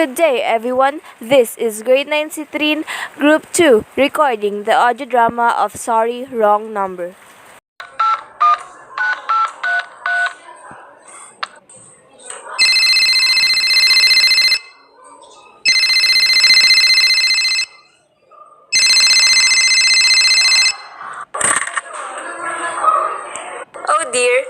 Good day, everyone. This is Grade 9 Citrine, Group 2, recording the audio drama of Sorry, Wrong Number. Oh dear.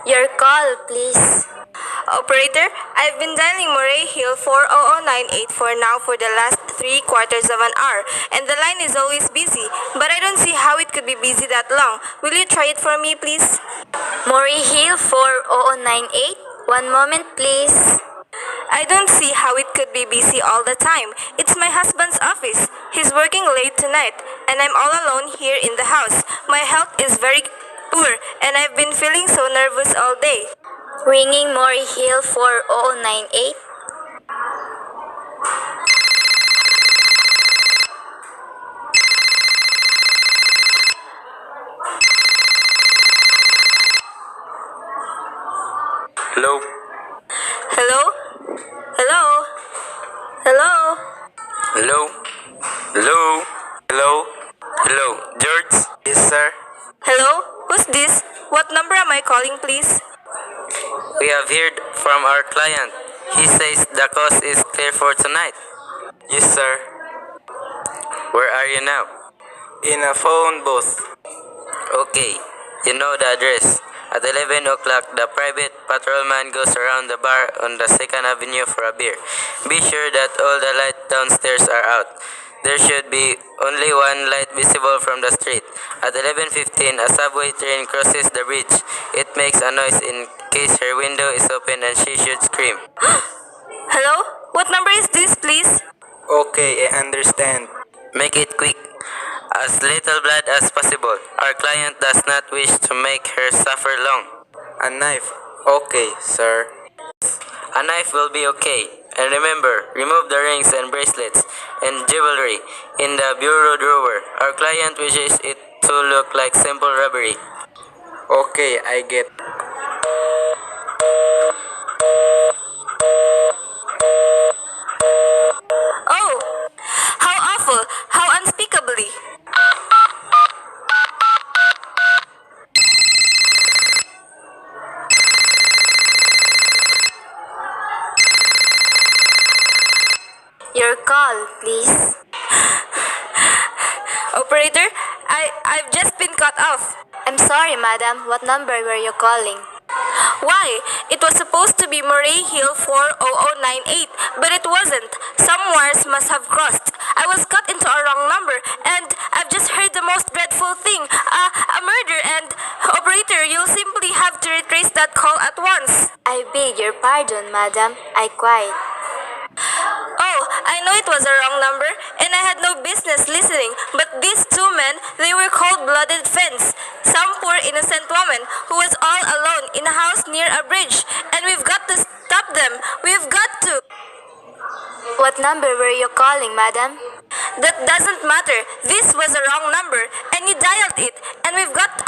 Your call, please. Operator, I've been dialing Murray Hill 40098 for the last 3/4 of an hour, and the line is always busy, but I don't see how it could be busy that long. Will you try it for me, please? Murray Hill 40098? One moment, please. I don't see how it could be busy all the time. It's my husband's office. He's working late tonight, and I'm all alone here in the house. My health is very poor, and I've been feeling so nervous all day. Ringing Murray Hill 40098. Hello? Hello? Hello? Hello? Hello? Hello? Hello? Hello? George? Yes, sir? Hello? Who's this? What number am I calling, please? We have heard from our client. He says the cost is clear for tonight. Yes, sir. Where are you now? In a phone booth. Okay. You know the address. At 11 o'clock, the private patrolman goes around the bar on the 2nd Avenue for a beer. Be sure that all the lights downstairs are out. There should be only one light visible from the street. At 11:15, a subway train crosses the bridge. It makes a noise in case her window is open and she should scream. Hello? What number is this, please? Okay, I understand. Make it quick. As little blood as possible. Our client does not wish to make her suffer long. A knife. Okay, sir. A knife will be okay. And remember, remove the rings and bracelets and jewelry in the bureau drawer. Our client wishes it to look like simple robbery. Okay, I get. Oh! How awful! How unspeakably! Your call, please. Operator, I've just been cut off. I'm sorry, madam. What number were you calling? Why? It was supposed to be Murray Hill 40098, but it wasn't. Some wires must have crossed. I was cut into a wrong number, and I've just heard the most dreadful thing. A murder, and operator, you'll simply have to retrace that call at once. I beg your pardon, madam. I quite. Oh, I know it was a wrong number, and I had no business listening, but these two men, they were cold-blooded fiends. Some poor innocent woman who was all alone in a house near a bridge, and we've got to stop them. We've got to. What number were you calling, madam? That doesn't matter. This was a wrong number, and you dialed it, and we've got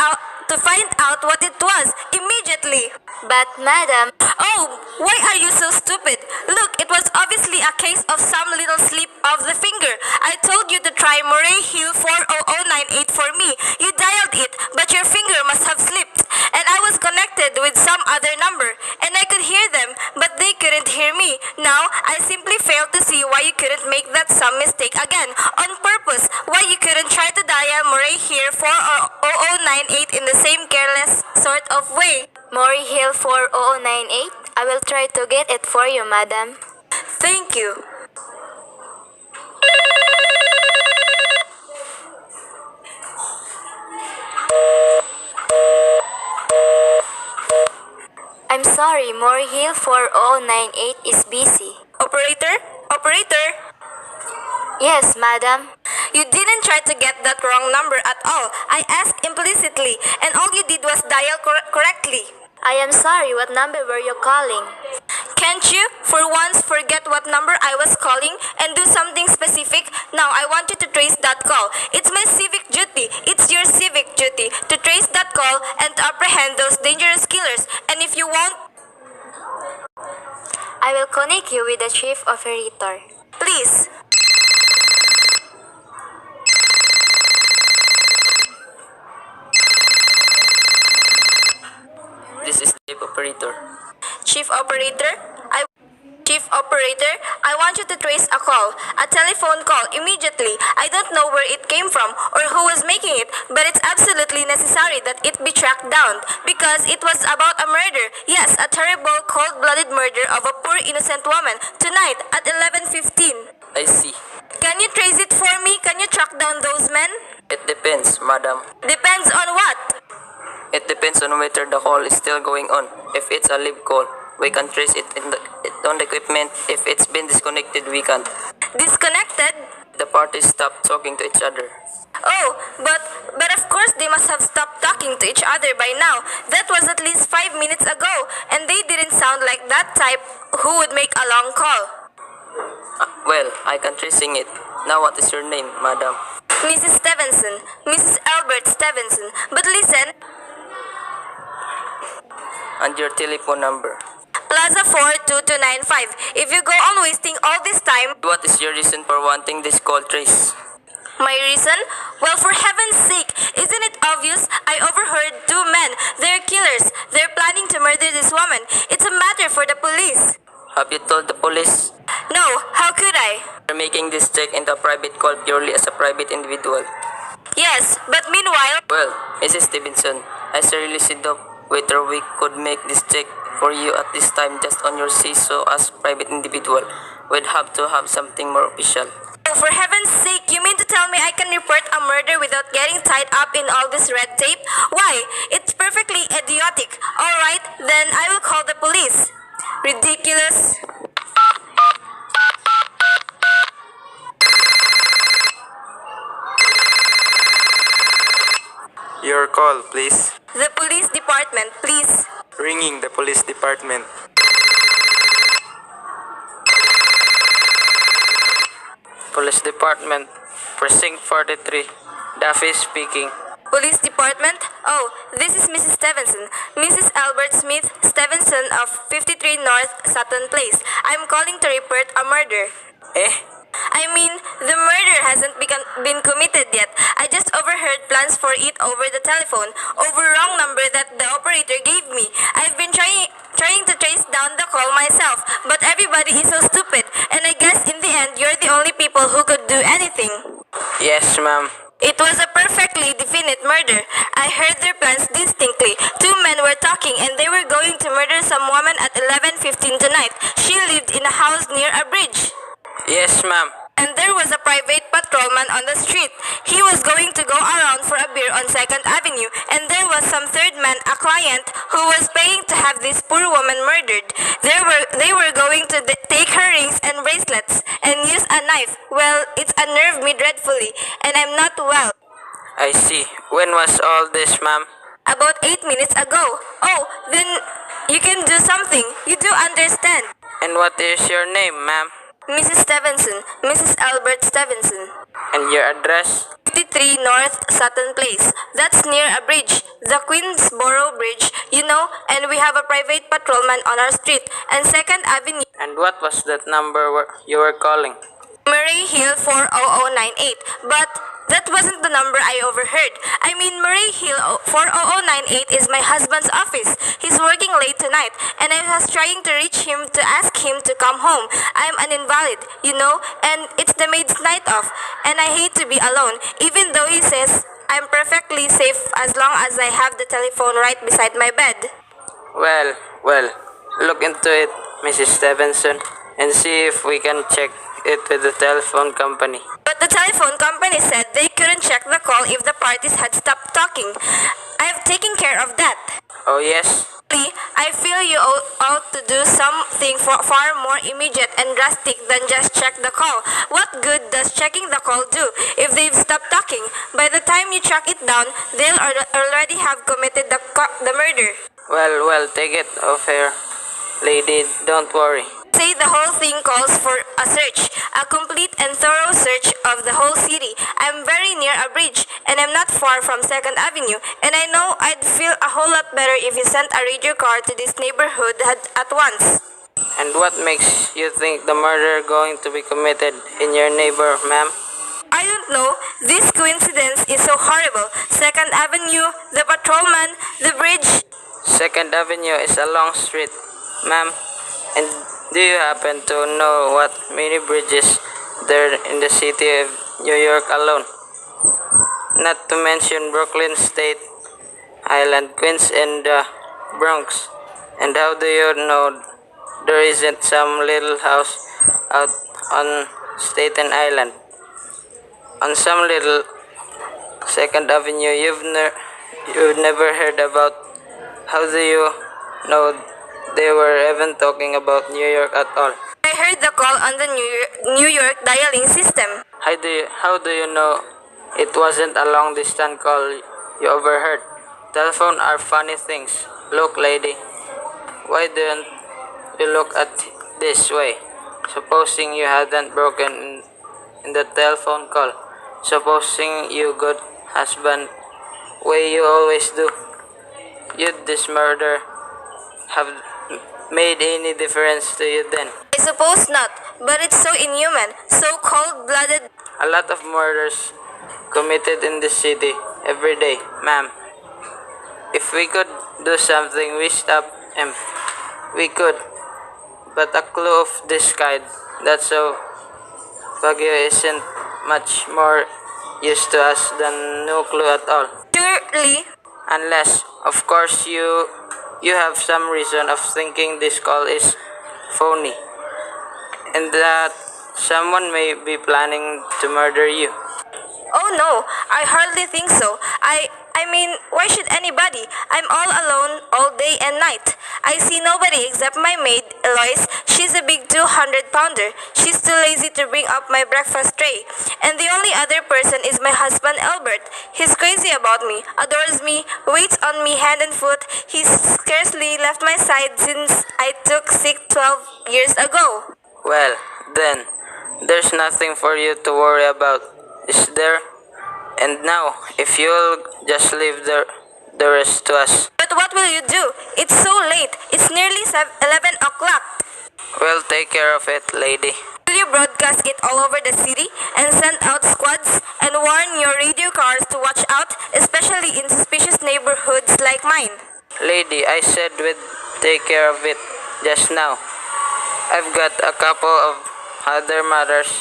to find out what it was immediately. But, madam... Oh, why are you so stupid? Look, it was obviously a case of some little slip of the finger. I told you to try Murray Hill 40098 for me. You dialed it, but your finger must have slipped. And I was connected with some other number, and I could hear them, but they couldn't hear me. Now, I simply failed to see why you couldn't make that some mistake again, on purpose. Why you couldn't try to dial Murray Hill 40098 in the same careless sort of way. Murray Hill 40098? I will try to get it for you, madam. Thank you. I'm sorry, Murray Hill 40098 is busy. Operator? Operator? Yes, madam. You didn't try to get that wrong number at all. I asked implicitly, and all you did was dial correctly. I am sorry, what number were you calling? Can't you, for once, forget what number I was calling and do something specific? Now, I want you to trace that call. It's my civic duty. It's your civic duty to trace that call and to apprehend those dangerous killers. And if you won't, I will connect you with the chief operator. Please. This is the operator. Chief operator, I want you to trace a call, a telephone call immediately. I don't know where it came from or who was making it, but it's absolutely necessary that it be tracked down because it was about a murder. Yes, a terrible, cold-blooded murder of a poor innocent woman tonight at 11:15. I see. Can you trace it for me? Can you track down those men? It depends, madam. Depends on what? It depends on whether the call is still going on. If it's a live call, we can trace it on the equipment. If it's been disconnected, we can't. Disconnected? The parties stopped talking to each other. Oh, but of course they must have stopped talking to each other by now. That was at least 5 minutes ago, and they didn't sound like that type who would make a long call. Well, I can tracing it. Now what is your name, madam? Mrs. Stevenson, Mrs. Albert Stevenson. But listen, And your telephone number. Plaza 42295. If you go on wasting all this time, What is your reason for wanting this call trace? my reason? Well, for heaven's sake, isn't it obvious? I overheard two men. They're killers. They're planning to murder this woman. It's a matter for the police. Have you told the police? No, how could I? You're making this check into a private call purely as a private individual. Yes, but meanwhile, Well, Mrs. Stevenson, I seriously said whether we could make this check for you at this time just on your say-so as private individual. We'd have to have something more official. oh, for heaven's sake, you mean to tell me I can report a murder without getting tied up in all this red tape? Why? It's perfectly idiotic. All right, then I will call the police. Ridiculous. Your call, please. The police department, please. Ringing the police department. Police department, precinct 43. Daffy speaking. Police department? Oh, this is Mrs. Stevenson. Mrs. Albert Smith Stevenson of 53 North Sutton Place. I'm calling to report a murder. Eh? I mean, the murder hasn't been committed yet. I just overheard plans for it over the telephone, over wrong number that the operator gave me. I've been trying to trace down the call myself, but everybody is so stupid, and I guess in the end, you're the only people who could do anything. Yes, ma'am. It was a perfectly definite murder. I heard their plans distinctly. Two men were talking and they were going to murder some woman at 11:15 tonight. She lived in a house near a bridge. Yes, ma'am. And there was a private patrolman on the street. He was going to go around for a beer on 2nd Avenue, and there was some third man, a client, who was paying to have this poor woman murdered. They were going to take her rings and bracelets and use a knife. Well, it's unnerved me dreadfully, and I'm not well. I see. When was all this, ma'am? About 8 minutes ago. Oh, then you can do something. You do understand. And what is your name, ma'am? Mrs. Stevenson, Mrs. Albert Stevenson. And your address? 53 North Sutton Place. That's near a bridge, the Queensboro Bridge, you know, and we have a private patrolman on our street, and 2nd Avenue. And what was that number you were calling? Murray Hill 40098. But that wasn't the number I overheard. I mean, Murray Hill 40098 is my husband's office. He's working late tonight, and I was trying to reach him to ask him to come home. I'm an invalid, you know, and it's the maid's night off, and I hate to be alone, even though he says I'm perfectly safe as long as I have the telephone right beside my bed. Well, look into it, Mrs. Stevenson, and see if we can check it with the telephone company. But the telephone company said they couldn't check the call if the parties had stopped talking. I've taken care of that. Oh, yes? I feel you ought to do something far more immediate and drastic than just check the call. What good does checking the call do if they've stopped talking? By the time you track it down, they'll already have committed the murder. Well, take it off here. Lady, don't worry. Say the whole thing calls for a search, a complete and thorough search of the whole city. I'm very near a bridge, and I'm not far from 2nd Avenue, and I know I'd feel a whole lot better if you sent a radio car to this neighborhood at once. And what makes you think the murder going to be committed in your neighbor, ma'am? I don't know. This coincidence is so horrible. 2nd Avenue, the patrolman, the bridge. 2nd Avenue is a long street, ma'am. And do you happen to know what many bridges there in the city of New York alone? Not to mention Brooklyn State Island, Queens, and the Bronx. And how do you know there isn't some little house out on Staten Island? On some little 2nd Avenue you've never heard about. How do you know they were even talking about New York at all? I heard the call on the New York dialing system. How do you know it wasn't a long distance call you overheard? Telephone are funny things. Look, lady, why don't you look at this way? Supposing you hadn't broken in the telephone call. Supposing you good husband, way you always do. Would this murder have made any difference to you then? I suppose not, but it's so inhuman, so cold-blooded. A lot of murders committed in this city every day, ma'am. If we could do something, we stop him. We could. But a clue of this kind, that's so Baguio isn't much more use to us than no clue at all. Surely. Unless, of course, you have some reason of thinking this call is phony, and that someone may be planning to murder you. Oh no, I hardly think so. I mean, why should anybody? I'm all alone all day and night. I see nobody except my maid, Eloise. She's a big 200-pounder. She's too lazy to bring up my breakfast tray. And the only other person is my husband, Albert. He's crazy about me, adores me, waits on me hand and foot. He's scarcely left my side since I took sick 12 years ago. Well, then, there's nothing for you to worry about, is there? And now, if you'll just leave the rest to us. But what will you do? It's so late. It's nearly 11 o'clock. We'll take care of it, lady. Will you broadcast it all over the city and send out squads and warn your radio cars to watch out, especially in suspicious neighborhoods like mine? Lady, I said we'd take care of it just now. I've got a couple of other matters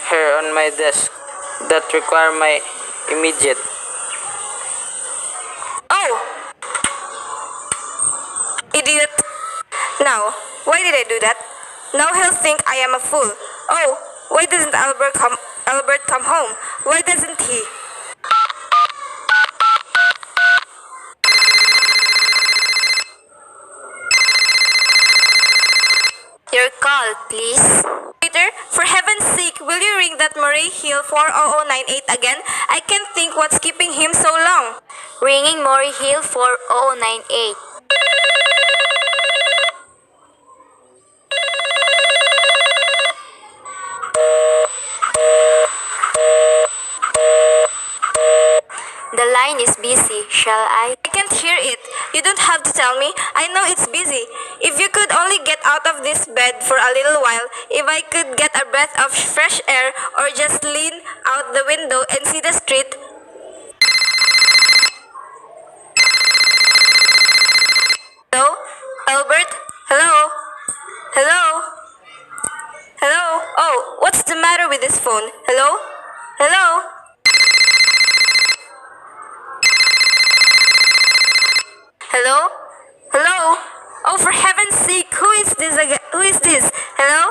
here on my desk that require my immediate. Oh! Idiot! Now, why did I do that? Now he'll think I am a fool. Oh, why doesn't Albert come home? Why doesn't he? Your call, please. Peter, for heaven's sake, will you ring that Murray Hill 40098 again? I can't think what's keeping him so long. Ringing Murray Hill 4098. The line is busy. Shall I? I can't hear it. You don't have to tell me. I know it's busy. If you could only get out of this bed for a little while, if I could get a breath of fresh air or just lean out the window and see the street. Hello? Albert? Hello? Hello? Hello? Oh, what's the matter with this phone? Hello? Hello? Hello? Hello? Oh, for heaven's sake, who is this again? Who is this? Hello?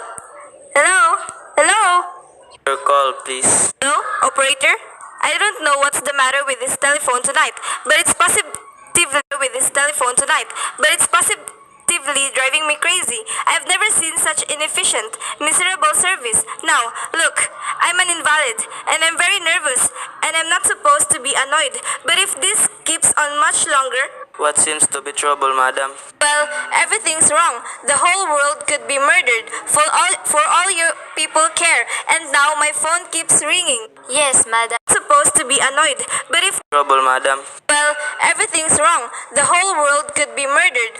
Hello? Hello? Your call, please. Hello? Operator? I don't know what's the matter with this telephone tonight, but it's positively driving me crazy. I've never seen such inefficient, miserable service. Now, look, I'm an invalid, and I'm very nervous, and I'm not supposed to be annoyed. But if this keeps on much longer, What seems to be trouble, madam? Well, everything's wrong. The whole world could be murdered for all you people care. And now my phone keeps ringing. Yes, madam. I'm supposed to be annoyed, but if Trouble, madam. well, everything's wrong. The whole world could be murdered.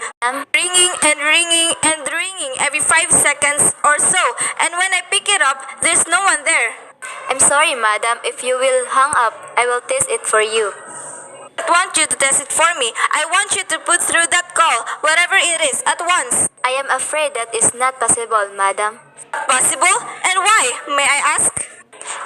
Ringing and ringing and ringing every 5 seconds or so. And when I pick it up, there's no one there. I'm sorry, madam. If you will hang up, I will test it for you. I don't want you to test it for me. I want you to put through that call, whatever it is, at once. I am afraid that is not possible, madam. Possible? And why? May I ask?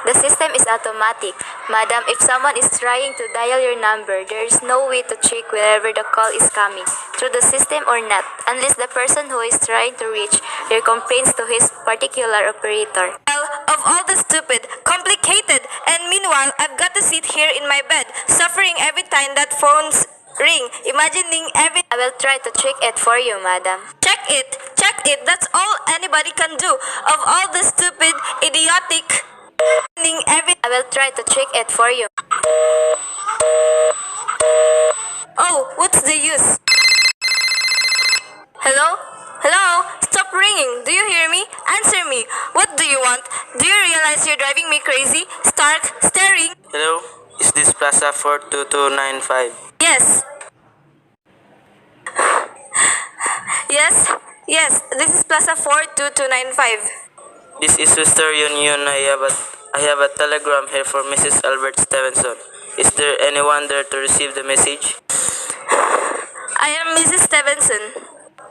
The system is automatic. Madam, if someone is trying to dial your number, there is no way to check wherever the call is coming, through the system or not, unless the person who is trying to reach your complains to his particular operator. Well, of all the stupid, complicated, and meanwhile, I've got to sit here in my bed, suffering every time that phones ring, imagining every... I will try to check it for you, madam. Check it, that's all anybody can do. Of all the stupid, idiotic... I will try to check it for you. Oh, what's the use? Hello? Hello? Stop ringing. Do you hear me? Answer me. What do you want? Do you realize you're driving me crazy? Stark, staring. Hello? Is this Plaza 42295? Yes. Yes, this is Plaza 42295. This is Sister Union. I have a telegram here for Mrs. Albert Stevenson. Is there anyone there to receive the message? I am Mrs. Stevenson.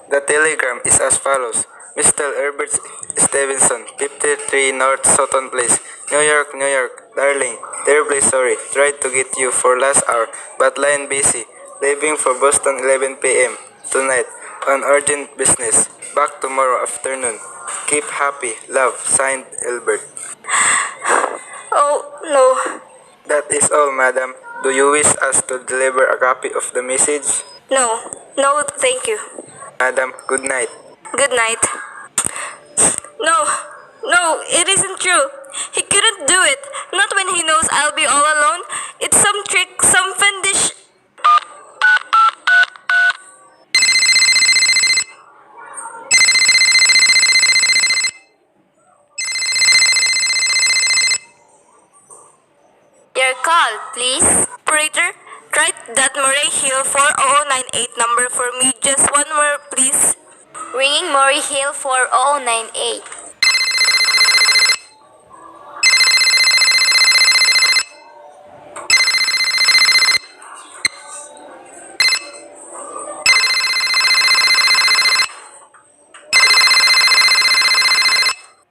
The telegram is as follows. Mr. Albert Stevenson, 53 North Sutton Place, New York, New York. Darling, terribly sorry. Tried to get you for last hour, but line busy. Leaving for Boston 11 p.m. tonight on urgent business. Back tomorrow afternoon. Keep happy. Love. Signed, Albert. Oh, no. That is all, madam. Do you wish us to deliver a copy of the message? No, thank you. Madam, good night. Good night. No, it isn't true. He couldn't do it. Not when he knows I'll be all alone. It's some trick, some fiendish... Your call, please. Operator, try that Murray Hill 4098 number for me. Just one more, please. Ringing Murray Hill 4098.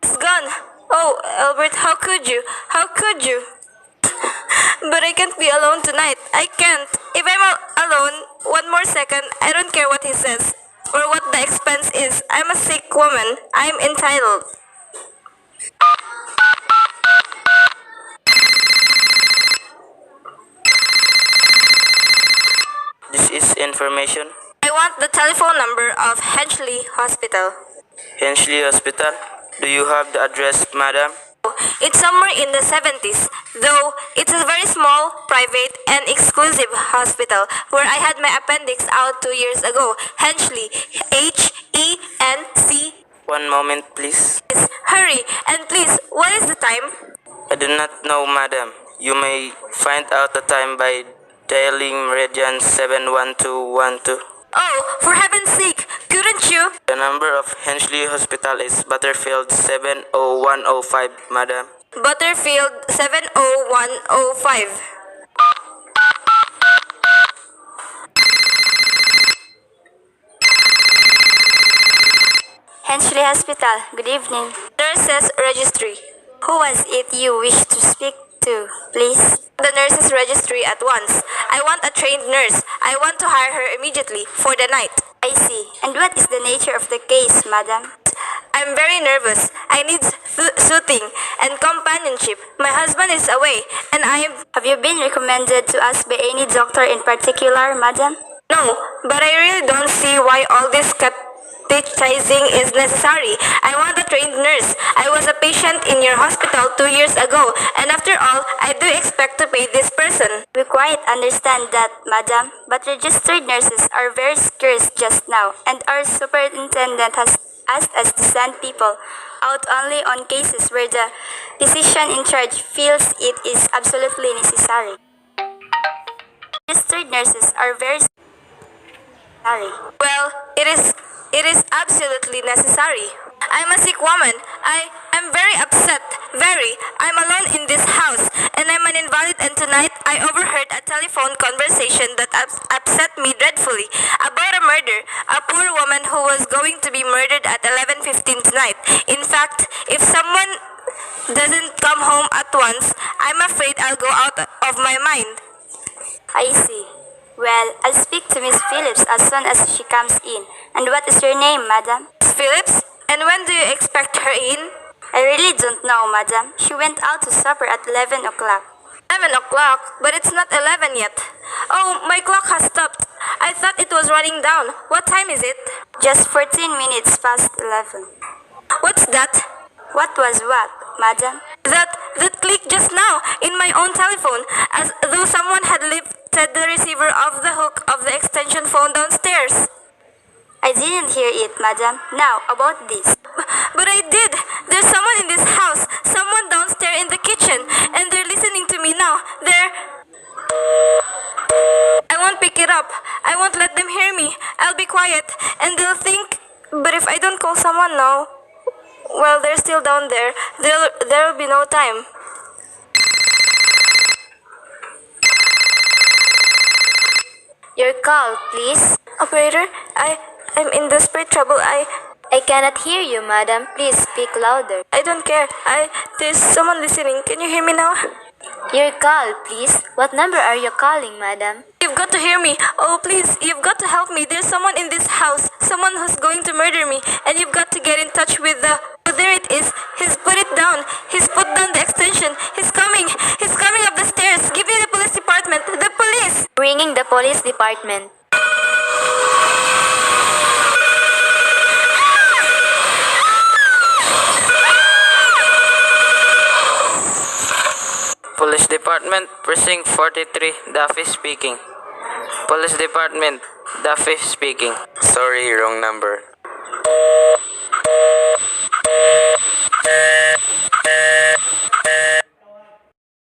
It's gone. Oh, Albert, how could you? How could you? But I can't be alone tonight. I can't. If I'm alone, one more second, I don't care what he says or what the expense is. I'm a sick woman. I'm entitled. This is information. I want the telephone number of Hedgley Hospital. Hensley Hospital. Do you have the address, madam? It's somewhere in the 70s, though it's a very small, private, and exclusive hospital where I had my appendix out 2 years ago. Hensley, Henc. One moment, please. Hurry, and please, what is the time? I do not know, madam. You may find out the time by dialing Meridian 71212. Oh, for heaven's sake, couldn't you? The number of Hensley Hospital is Butterfield 70105, madam. Butterfield 70105. Hensley Hospital, good evening. Nurses Registry. Who was it you wish to speak to, please? The nurses registry at once. I want a trained nurse. I want to hire her immediately for the night. I see. And what is the nature of the case, madam? I'm very nervous. I need soothing and companionship. My husband is away, and Have you been recommended to us by any doctor in particular, madam? No, but I really don't see why all this Teaching is necessary. I want a trained nurse. I was a patient in your hospital 2 years ago, and after all, I do expect to pay this person. We quite understand that, madam, but registered nurses are very scarce just now, and our superintendent has asked us to send people out only on cases where the physician in charge feels it is absolutely necessary. Registered nurses are very necessary. Well, it is absolutely necessary. I'm a sick woman. I'm very upset. Very. I'm alone in this house, and I'm an invalid, and tonight I overheard a telephone conversation that upset me dreadfully about a murder. A poor woman who was going to be murdered at 11:15 tonight. In fact, if someone doesn't come home at once, I'm afraid I'll go out of my mind. I see. Well, I'll speak to Miss Phillips as soon as she comes in. And what is your name, madam? Miss Phillips? And when do you expect her in? I really don't know, madam. She went out to supper at 11 o'clock. 11 o'clock? But it's not 11 yet. Oh, my clock has stopped. I thought it was running down. What time is it? Just 14 minutes past 11. What's that? What was what, madam? That click just now in my own telephone, as though someone had lifted the receiver off the hook of the extension phone downstairs. I didn't hear it, madam. Now, about this. But I did. There's someone in this house, someone downstairs in the kitchen, and they're listening to me now. I won't pick it up. I won't let them hear me. I'll be quiet, and they'll think. But if I don't call someone now, well, they're still down there. There'll be no time. Your call, please. Operator, I'm in desperate trouble. I cannot hear you, madam. Please speak louder. I don't care. There's someone listening. Can you hear me now? Your call, please. What number are you calling, madam? You've got to hear me. Oh, please, you've got to help me. There's someone in this house. Someone who's going to murder me. And you've got to get in touch with the... Oh, there it is. He's put it down. He's put down the extension. He's coming. He's coming up the stairs. Give me the police department. The police! Ringing the police department. Police Department, Precinct 43, Duffy speaking. Police Department, Duffy speaking. Sorry, wrong number.